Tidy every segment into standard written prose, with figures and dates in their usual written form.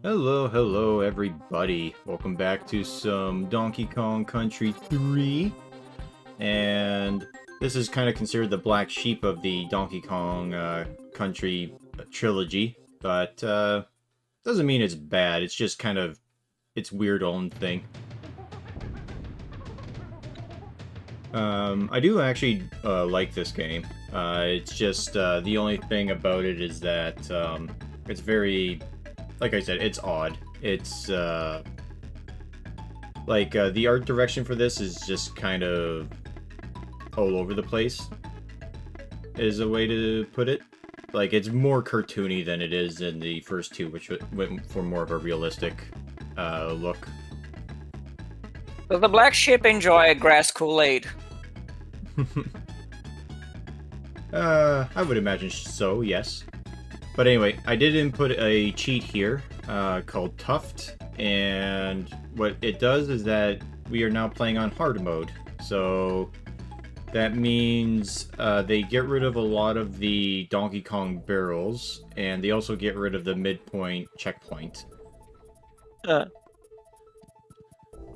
Hello everybody. Welcome back to some Donkey Kong Country 3. And this is kind of considered the black sheep of the Donkey Kong Country trilogy. But doesn't mean it's bad, it's just kind of its weird own thing. I do actually like this game. It's just the only thing about it is that it's very... Like I said, it's odd. It's, the art direction for this is just kind of all over the place, is a way to put it. Like, it's more cartoony than it is in the first two, which went for more of a realistic, look. Does the black sheep enjoy grass Kool-Aid? I would imagine so, yes. But anyway, I did input a cheat here called Tuft, and what it does is that we are now playing on hard mode. So that means they get rid of a lot of the Donkey Kong barrels, and they also get rid of the midpoint checkpoint.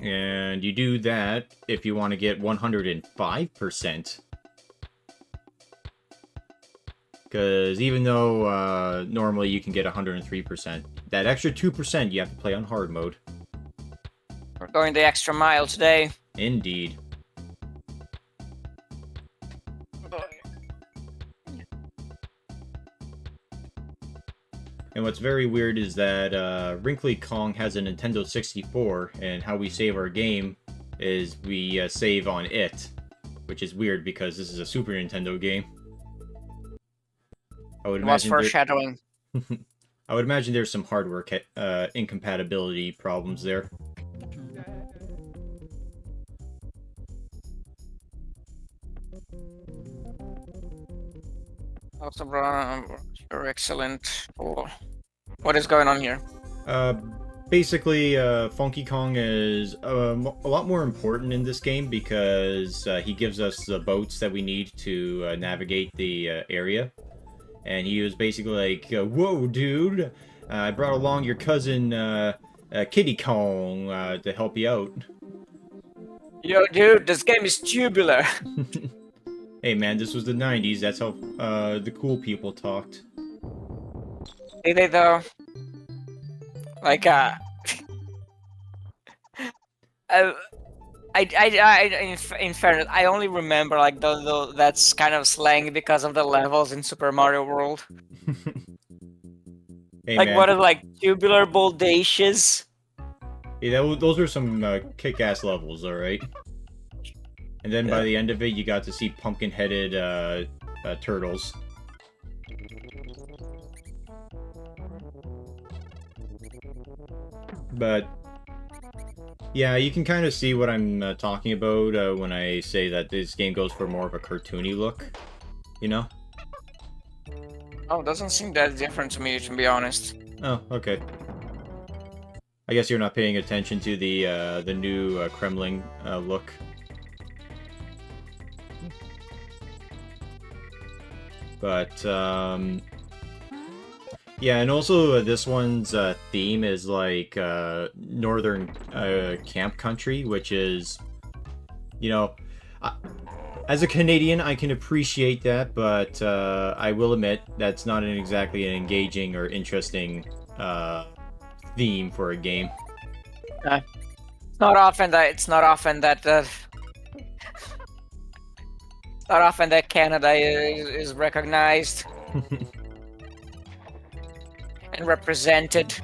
And you do that if you want to get 105%. Because even though normally you can get 103%, that extra 2% you have to play on hard mode. We're going the extra mile today. Indeed. And what's very weird is that Wrinkly Kong has a Nintendo 64, and how we save our game is we save on it. Which is weird because this is a Super Nintendo game. I would imagine foreshadowing. I would imagine there's some hardware incompatibility problems there. Also, you're excellent. Oh. What is going on here? Basically, Funky Kong is a lot more important in this game because he gives us the boats that we need to navigate the area. And he was basically like, whoa, dude, I brought along your cousin, Kiddy Kong, to help you out. Yo, dude, this game is tubular. Hey, man, this was the 90s. That's how the cool people talked. Did they, though? Like, in fairness, I only remember like that's kind of slang because of the levels in Super Mario World. Hey, like man. what are like tubular boldacious? Yeah, those were some kick-ass levels, all right. And then by the end of it, you got to see pumpkin-headed turtles. But yeah, you can kind of see what I'm talking about when I say that this game goes for more of a cartoony look, you know? Oh, it doesn't seem that different to me, to be honest. Oh, okay. I guess you're not paying attention to the new Kremling look. But, yeah, and also this one's theme is like northern camp country, which is, you know, as a Canadian, I can appreciate that, but I will admit that's not exactly an engaging or interesting theme for a game. It's not often that Canada is recognized. And represented.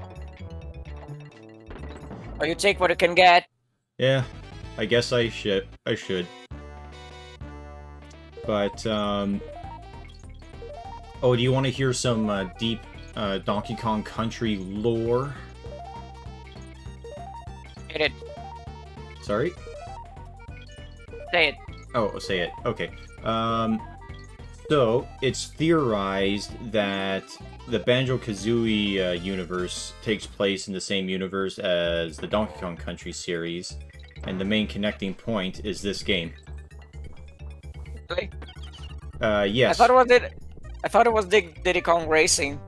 Well, you take what you can get. Yeah, I guess I should. But, oh, do you want to hear some deep Donkey Kong Country lore? Hit it. Sorry? Say it. Oh, say it. Okay. So, it's theorized that the Banjo-Kazooie universe takes place in the same universe as the Donkey Kong Country series, and the main connecting point is this game. Really? Yes. I thought it was Diddy Kong Racing.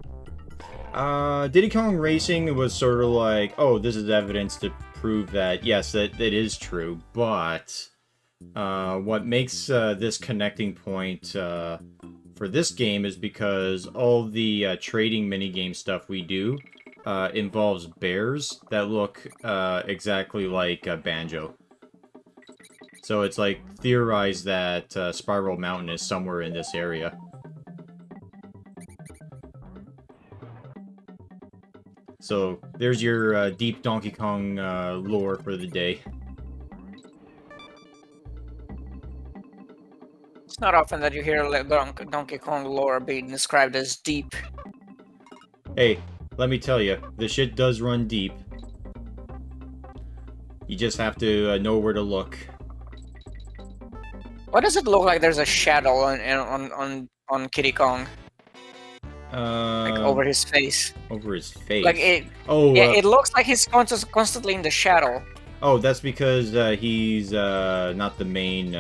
Diddy Kong Racing was sort of like, oh, this is evidence to prove that, yes, that it is true, but what makes this connecting point for this game is because all the trading minigame stuff we do involves bears that look exactly like Banjo. So it's like theorized that Spiral Mountain is somewhere in this area. So there's your deep Donkey Kong lore for the day. It's not often that you hear Donkey Kong lore being described as deep. Hey, let me tell you, this shit does run deep. You just have to know where to look. Why does it look like there's a shadow on Kiddy Kong? Like over his face. Over his face? Like it. Oh, yeah, it looks like he's constantly in the shadow. Oh, that's because he's not the main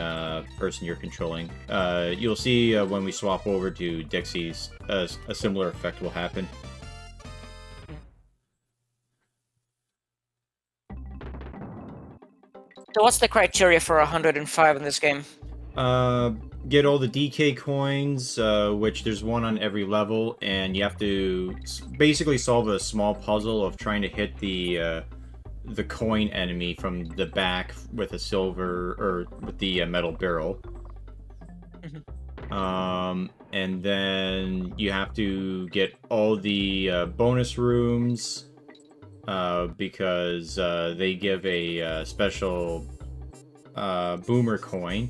person you're controlling. You'll see when we swap over to Dixie's, a similar effect will happen. So what's the criteria for 105 in this game? Get all the DK coins, which there's one on every level, and you have to basically solve a small puzzle of trying to hit the coin enemy from the back with a silver, or with the metal barrel. And then you have to get all the bonus rooms, because they give a special boomer coin,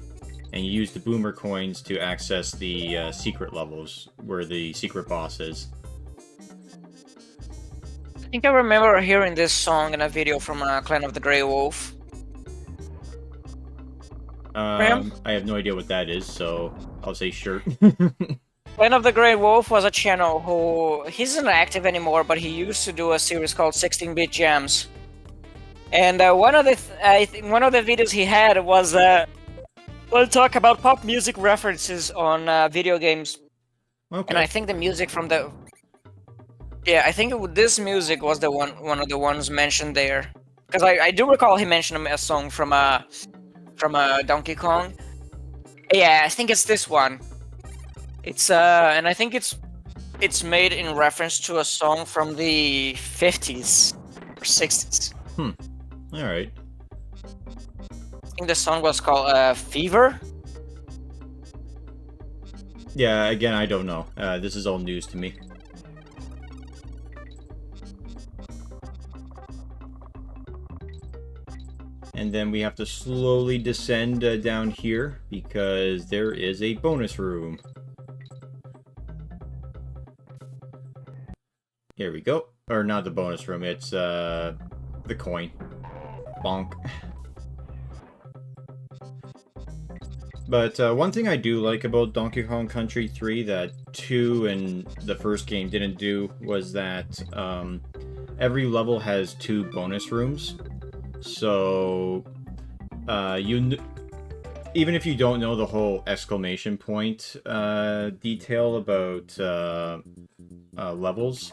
and you use the boomer coins to access the secret levels, where the secret boss is. I think I remember hearing this song in a video from Clan of the Grey Wolf. I have no idea what that is, so I'll say sure. Clan of the Grey Wolf was a channel who... He's not active anymore, but he used to do a series called 16-Bit Jams. And one of the videos he had was... we'll talk about pop music references on video games. Okay. And I think the music from the... Yeah, I think this music was the one of the ones mentioned there. Because I do recall he mentioned a song from Donkey Kong. Yeah, I think it's this one. It's and I think it's made in reference to a song from the 50s or 60s. All right. I think the song was called Fever. Yeah, again, I don't know. This is all news to me. And then we have to slowly descend down here, because there is a bonus room. Here we go. Or not the bonus room, it's the coin. Bonk. But one thing I do like about Donkey Kong Country 3 that 2 and the first game didn't do was that every level has 2 bonus rooms. So even if you don't know the whole exclamation point detail about levels,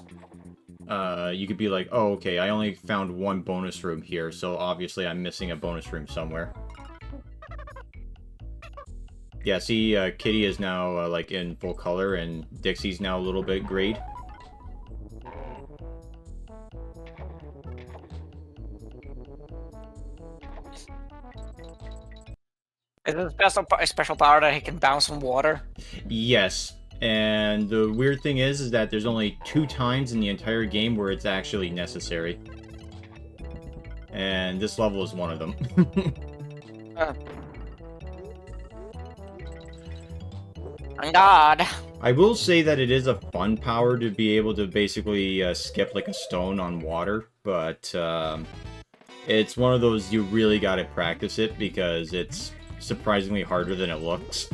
you could be like, oh, okay, I only found 1 bonus room here, so obviously I'm missing a bonus room somewhere. Yeah, see, Kitty is now like in full color, and Dixie's now a little bit grayed. Is it a special power that he can bounce on water? Yes, and the weird thing is that there's only 2 times in the entire game where it's actually necessary. And this level is one of them. My God. I will say that it is a fun power to be able to basically skip like a stone on water, but it's one of those you really gotta practice it, because it's surprisingly harder than it looks.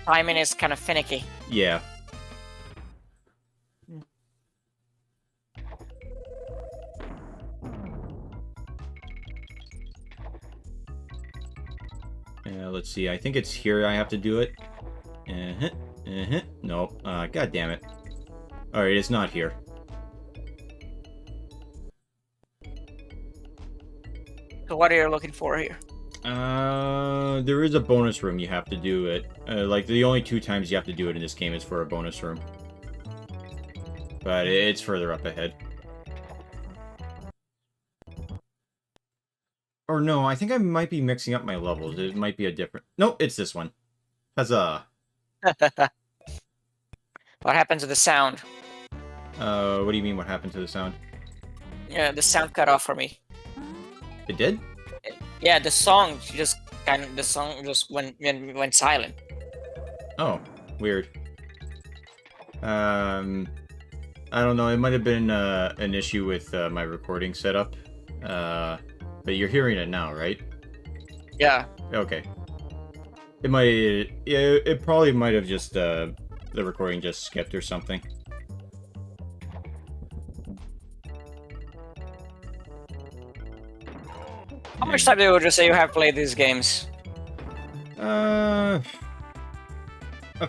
Timing is kind of finicky. Yeah. Let's see, I think it's here I have to do it. Nope. God damn it. Alright, it's not here. So what are you looking for here? There is a bonus room you have to do it. Like, the only 2 times you have to do it in this game is for a bonus room. But it's further up ahead. Or no, I think I might be mixing up my levels. It might be a different... Nope, it's this one. Huzzah. What happened to the sound? What do you mean what happened to the sound? Yeah, the sound cut off for me. It did? Yeah, the song just went silent. Oh, weird. I don't know, it might have been an issue with my recording setup. But you're hearing it now, right? Yeah. Okay. It might... Yeah, it probably might have just, the recording just skipped or something. How much time would you say you have played these games? A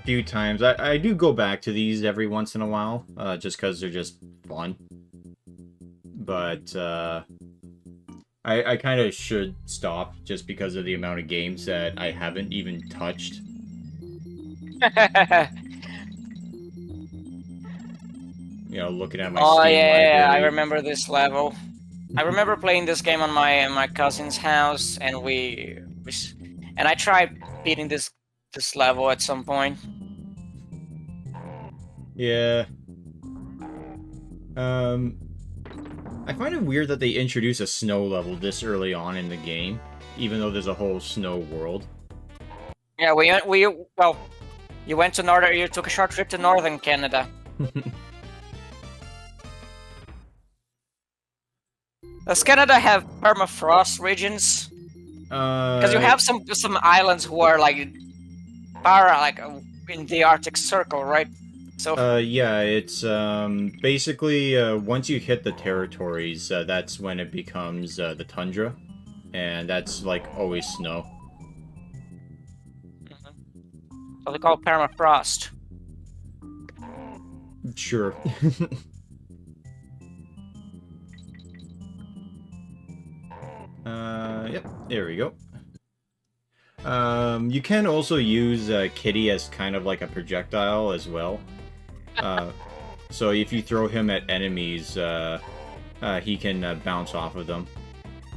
few times. I do go back to these every once in a while, just because they're just fun. But, I kind of should stop, just because of the amount of games that I haven't even touched. You know, looking at my Steam yeah, I library. remember this level. I remember playing this game on my cousin's house, and and I tried beating this level at some point. Yeah. I find it weird that they introduce a snow level this early on in the game, even though there's a whole snow world. Yeah, you went to you took a short trip to northern Canada. Does Canada have permafrost regions? Because you have some islands who are like in the Arctic Circle, right? So yeah, it's basically once you hit the territories, that's when it becomes the tundra, and that's like always snow. So they call it permafrost. Sure. Yep, there we go. You can also use Kitty as kind of like a projectile as well. So if you throw him at enemies, he can bounce off of them.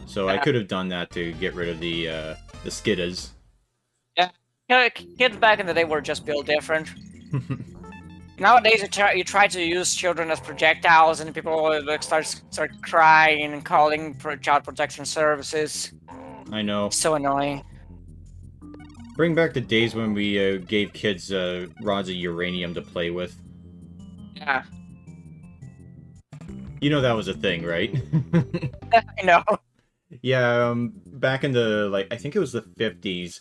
So I could have done that to get rid of the skiddas. Yeah, kids back in the day were just built different. Nowadays, you try to use children as projectiles, and people like start crying and calling for child protection services. I know. So annoying. Bring back the days when we gave kids rods of uranium to play with. Yeah. You know that was a thing, right? I know. Yeah, back in the, like, I think it was the 50s,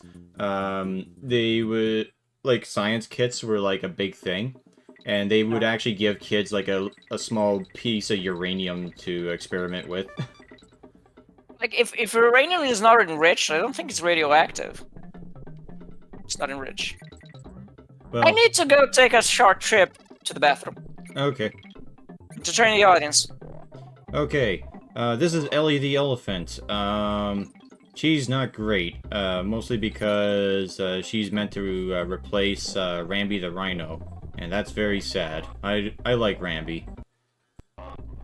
they would, like, science kits were, like, a big thing, and they would actually give kids, like, a small piece of uranium to experiment with. Like, if uranium is not enriched, I don't think it's radioactive. It's not enriched. Well, I need to go take a short trip to the bathroom. okay. To train the audience. Okay, this is Ellie the elephant. She's not great, mostly because she's meant to replace Rambi the rhino, and that's very sad. I like Rambi.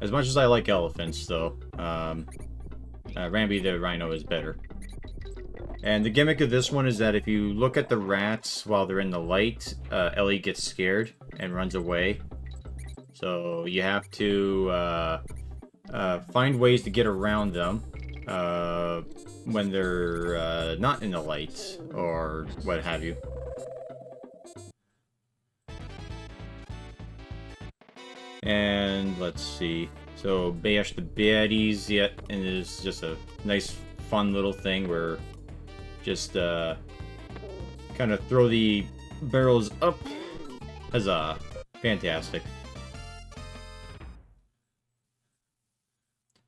As much as I like elephants, though, Rambi the rhino is better. And the gimmick of this one is that if you look at the rats while they're in the light, Ellie gets scared and runs away. So you have to find ways to get around them when they're not in the light or what have you. And let's see. So bash the baddies yet, and it's just a nice fun little thing where just kind of throw the barrels up. Huzzah. Fantastic.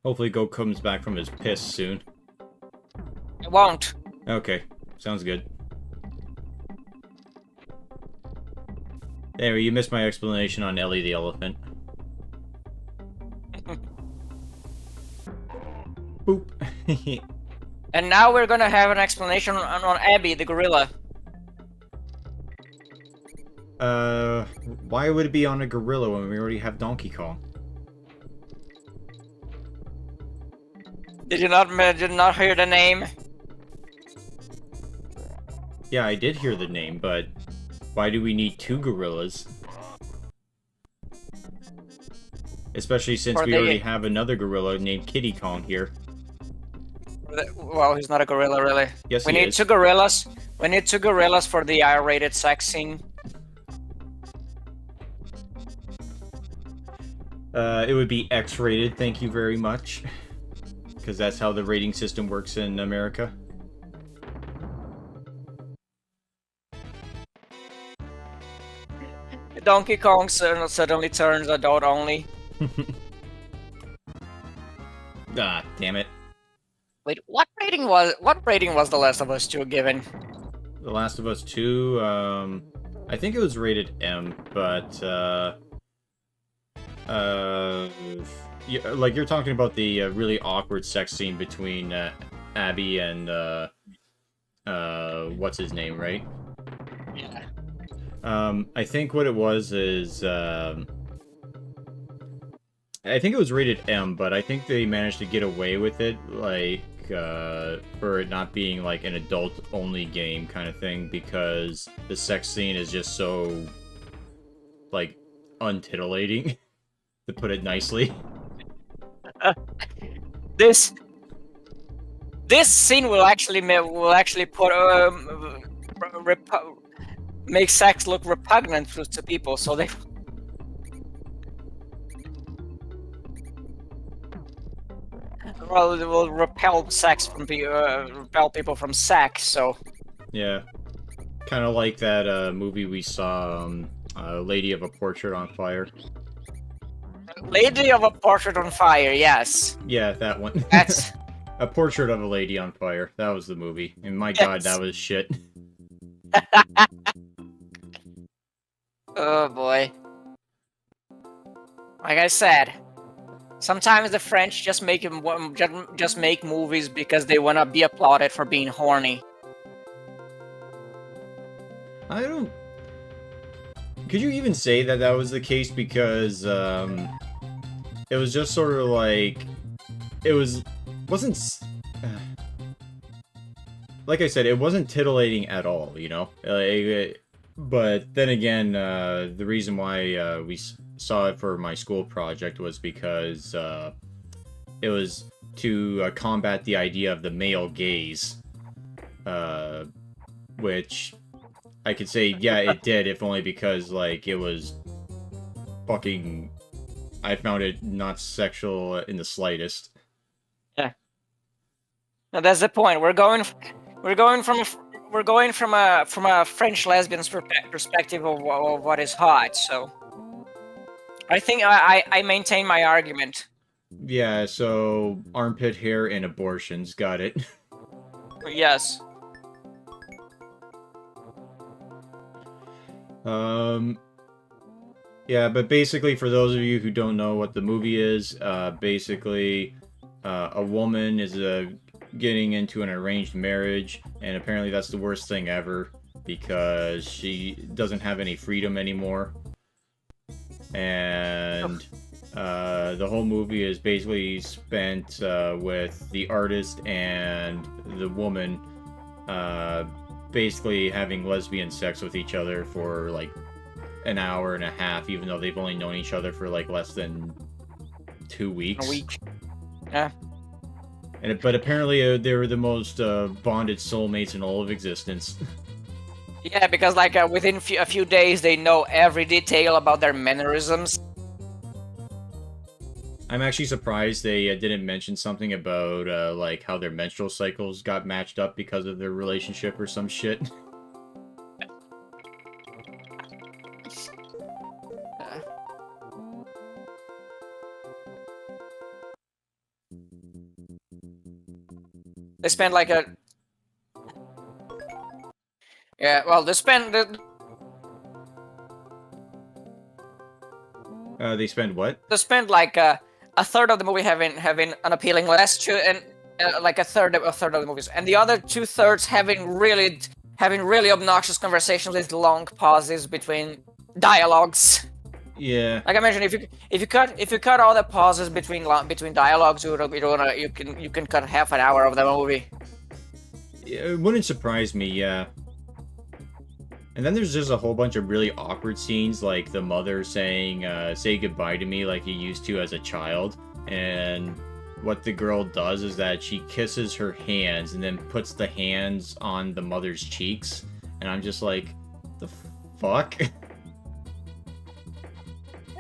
Hopefully Go comes back from his piss soon. It won't. Okay, sounds good. Anyway, you missed my explanation on Ellie the elephant. Boop. And now we're gonna have an explanation on Abby, the gorilla. Why would it be on a gorilla when we already have Donkey Kong? Did you not hear the name? Yeah, I did hear the name, but why do we need two gorillas? Especially since we already have another gorilla named Kitty Kong here. Well, he's not a gorilla, really. Yes, we he need is. two gorillas. We need two gorillas for the R-rated sex scene. It would be X-rated, thank you very much. Because that's how the rating system works in America. Donkey Kong suddenly turns adult only. Ah, damn it. Wait, what rating was The Last of Us 2 given? The Last of Us 2, I think it was rated M, but, yeah, like, you're talking about the really awkward sex scene between Abby and, what's his name, right? Yeah. I think what it was is, I think it was rated M, but I think they managed to get away with it, like, for it not being, like, an adult-only game kind of thing, because the sex scene is just so, like, untitillating, to put it nicely. This scene will actually put make sex look repugnant to people, so they will repel people from sex. So Yeah. Kind of like that movie we saw, Lady of a Portrait on Fire. Lady of a Portrait on Fire, yes. Yeah, that one. That's A Portrait of a Lady on Fire. That was the movie. And my god, that was shit. oh boy. Like I said, sometimes the French just make movies because they wanna be applauded for being horny. I don't... Could you even say that that was the case? Because, it was just sort of like... It wasn't... Like I said, it wasn't titillating at all, you know? But then again, the reason why we saw it for my school project was because it was to combat the idea of the male gaze. Which I could say, yeah, it did, if only because, like, it was fucking... I found it not sexual in the slightest. Yeah. Now that's the point. We're going from a French lesbian's perspective of what is hot. So I think I maintain my argument. Yeah, so armpit hair and abortions, got it. Yes. Yeah, but basically, for those of you who don't know what the movie is, basically, a woman is getting into an arranged marriage, and apparently that's the worst thing ever, because she doesn't have any freedom anymore. And the whole movie is basically spent with the artist and the woman basically having lesbian sex with each other for like an hour and a half, even though they've only known each other for like less than 2 weeks. A week. Yeah. But apparently they were the most bonded soulmates in all of existence. Yeah, because like within a few days they know every detail about their mannerisms. I'm actually surprised they didn't mention something about like how their menstrual cycles got matched up because of their relationship or some shit. They spend like a... Yeah, well, they spend... They spend what? They spend like a third of the movie having unappealing last two, and like a third of the movies, and the other 2/3 having really obnoxious conversations with long pauses between dialogues. Yeah. Like I mentioned, if you cut all the pauses between dialogues, you can cut half an hour of the movie. It wouldn't surprise me, yeah. And then there's just a whole bunch of really awkward scenes, like the mother saying, say goodbye to me like you used to as a child. And what the girl does is that she kisses her hands and then puts the hands on the mother's cheeks. And I'm just like, the fuck?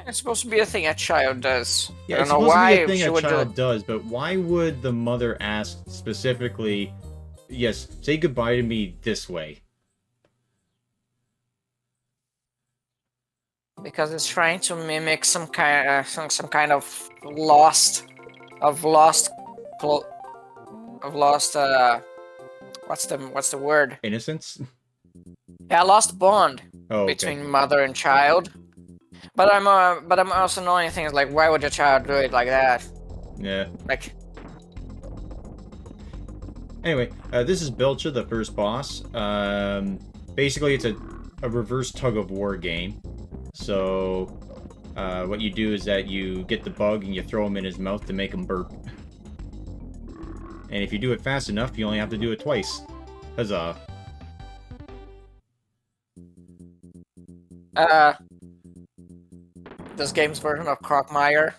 It's supposed to be a thing a child does. Yeah, I it's don't know supposed why to be a she thing a would do child it. does, but why would the mother ask specifically, yes, say goodbye to me this way? Because it's trying to mimic some kind of lost of lost clo- of lost what's the word? Innocence? Yeah, lost bond Oh, okay. between mother and child. But I'm also knowing things like, why would your child do it like that? Yeah. Like, Anyway, this is Belcha, the first boss. Basically, it's a reverse tug-of-war game. So, what you do is that you get the bug and you throw him in his mouth to make him burp. And if you do it fast enough, you only have to do it twice. Huzzah. this game's version of Crockmire.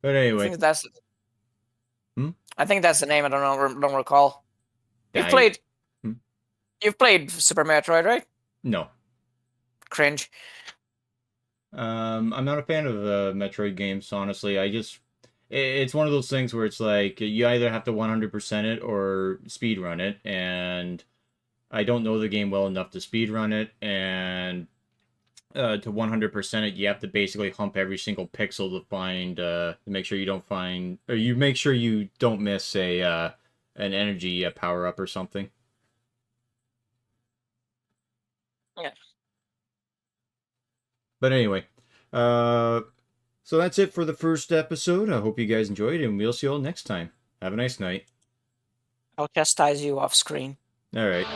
But I anyway. think that's. Hmm? I think that's the name. I don't recall. You've I- played. Hmm? You've played Super Metroid, right? No. Cringe. I'm not a fan of Metroid games, honestly. It's one of those things where it's like, you either have to 100% it or speedrun it, and I don't know the game well enough to speedrun it, and to 100% it, you have to basically hump every single pixel to find, to make sure you don't find, or you make sure you don't miss an energy power-up or something. Yeah. But anyway, so that's it for the first episode. I hope you guys enjoyed, and we'll see you all next time. Have a nice night. I'll chastise you off screen. All right.